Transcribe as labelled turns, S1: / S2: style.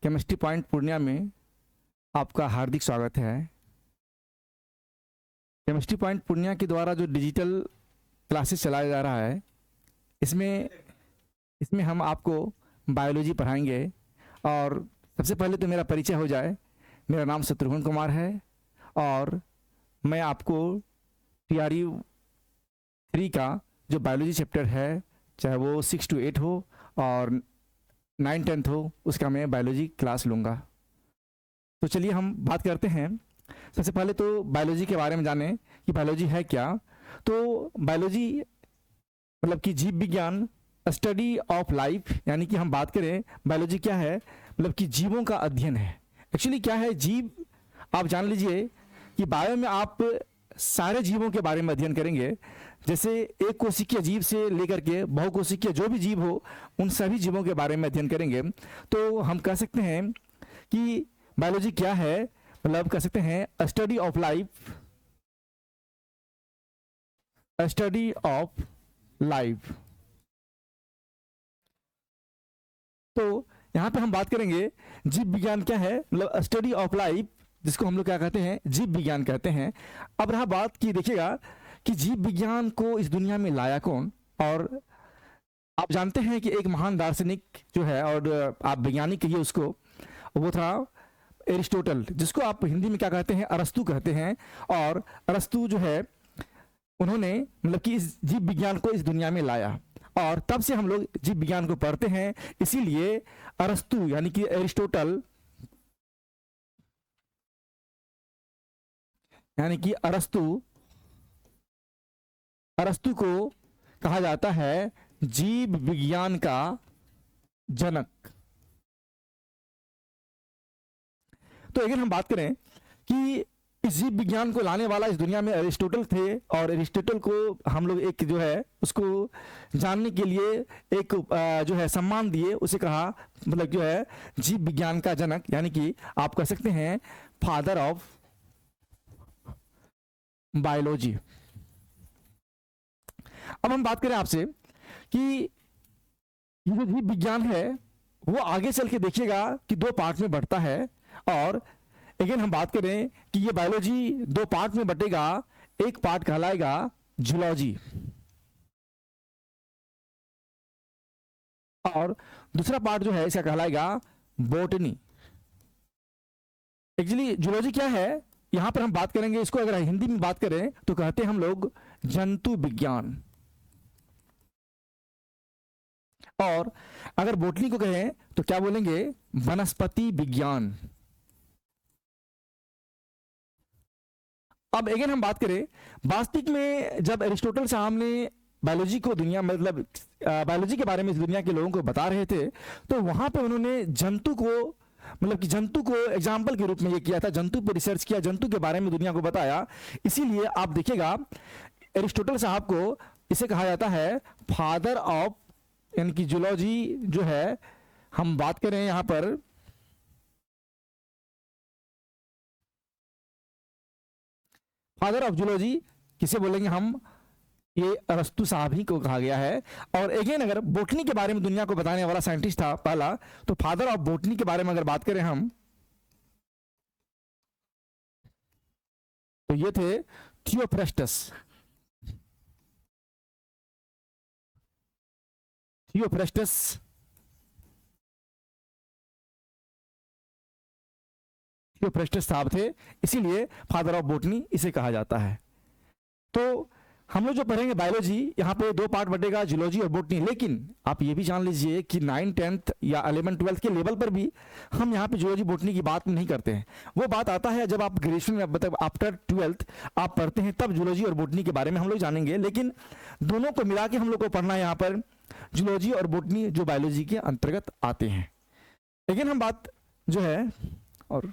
S1: Chemistry point Purnia में आपका हार्दिक स्वागत है। केमिस्ट्री पॉइंट पूर्णिया के द्वारा जो डिजिटल क्लासेस चलाया जा रहा है, इसमें हम आपको बायोलॉजी पढ़ाएंगे। और सबसे पहले तो मेरा परिचय हो जाए। मेरा नाम शत्रुघ्न कुमार है और मैं आपको TRE 3 का जो बायोलॉजी चैप्टर है, चाहे वो 6 to 8 हो और 9-10 हो, उसका मैं बायोलॉजी क्लास लूँगा। तो चलिए हम बात करते हैं। सबसे पहले तो बायोलॉजी के बारे में जानें कि बायोलॉजी है क्या। तो बायोलॉजी मतलब कि जीव विज्ञान, स्टडी ऑफ लाइफ, यानी कि हम बात करें बायोलॉजी क्या है, मतलब कि जीवों का अध्ययन है। एक्चुअली क्या है जीव, आप जान लीजिए कि बायो में आप सारे जीवों के बारे में अध्ययन करेंगे। जैसे एक कोशिकीय जीव से लेकर के बहुकोशिकीय जो भी जीव हो, उन सभी जीवों के बारे में अध्ययन करेंगे। तो हम कह सकते हैं कि बायोलॉजी क्या है, मतलब कह सकते हैं study of life, study of life. तो यहां पे हम बात करेंगे जीव विज्ञान क्या है, मतलब स्टडी ऑफ लाइफ, जिसको हम लोग क्या कहते हैं, जीव विज्ञान कहते हैं। अब रहा बात की, देखिएगा कि जीव विज्ञान को इस दुनिया में लाया कौन। और आप जानते हैं कि एक महान दार्शनिक जो है, और आप वैज्ञानिक कहिए उसको, वो था एरिस्टोटल, जिसको आप हिंदी में क्या कहते हैं, अरस्तु कहते हैं। और अरस्तु जो है, उन्होंने मतलब कि इस जीव विज्ञान को इस दुनिया में लाया और तब से हम लोग जीव विज्ञान को पढ़ते हैं। इसीलिए अरस्तु यानी कि एरिस्टोटल यानी कि अरस्तु को कहा जाता है जीव विज्ञान का जनक। तो अगर हम बात करें कि इस जीव विज्ञान को लाने वाला इस दुनिया में एरिस्टोटल थे, और एरिस्टोटल को हम लोग एक जो है उसको जानने के लिए एक जो है सम्मान दिए, उसे कहा मतलब जो है जीव विज्ञान का जनक, यानी कि आप कह सकते हैं फादर ऑफ बायोलॉजी। अब हम बात करें आपसे कि ये जो जीव विज्ञान है वो आगे चल के देखिएगा कि 2 पार्ट में बढ़ता है। और अगेन हम बात करें कि ये बायोलॉजी 2 पार्ट में बटेगा। एक पार्ट कहलाएगा जूलॉजी और दूसरा पार्ट जो है इसका कहलाएगा बॉटनी। एक्चुअली जूलॉजी क्या है, यहां पर हम बात करेंगे इसको, अगर हिंदी में बात करें तो कहते हैं हम लोग जंतु विज्ञान। और अगर बॉटनी को कहें तो क्या बोलेंगे, वनस्पति विज्ञान। अब अगेन हम बात करें, वास्तविक में जब एरिस्टोटल साहब ने बायोलॉजी को दुनिया मतलब बायोलॉजी के बारे में इस दुनिया के लोगों को बता रहे थे, तो वहां पे उन्होंने जंतु को मतलब कि जंतु को एग्जाम्पल के रूप में ये किया था, जंतु पर रिसर्च किया, जंतु के बारे में दुनिया को बताया। इसीलिए आप देखिएगा एरिस्टोटल साहब को इसे कहा जाता है फादर ऑफ, यानी कि जूलॉजी जो है, हम बात करें यहां पर फादर ऑफ जूलॉजी किसे बोलेंगे हम, ये अरस्तु साहब ही को कहा गया है। और अगेन अगर बोटनी के बारे में दुनिया को बताने वाला साइंटिस्ट था पहला, तो फादर ऑफ बोटनी के बारे में अगर बात करें हम, तो ये थे थियोफ्रेस्टस। थियोफ्रेस्टस साहब थे, इसीलिए फादर ऑफ बोटनी इसे कहा जाता है। तो हम लोग जो पढ़ेंगे बायोलॉजी, यहाँ पे 2 पार्ट बटेगा, जूलॉजी और बोटनी। लेकिन आप ये भी जान लीजिए कि 9-10 या 11-12 के लेवल पर भी हम यहाँ पे जूलॉजी बोटनी की बात नहीं करते हैं। वो बात आता है जब आप ग्रेजुएशन में मतलब आफ्टर 12th आप पढ़ते हैं, तब जूलॉजी और बोटनी के बारे में हम लोग जानेंगे। लेकिन दोनों को मिला के हम लोग को पढ़ना है यहाँ पर, जूलॉजी और बोटनी जो बायोलॉजी के अंतर्गत आते हैं। लेकिन हम बात जो है, और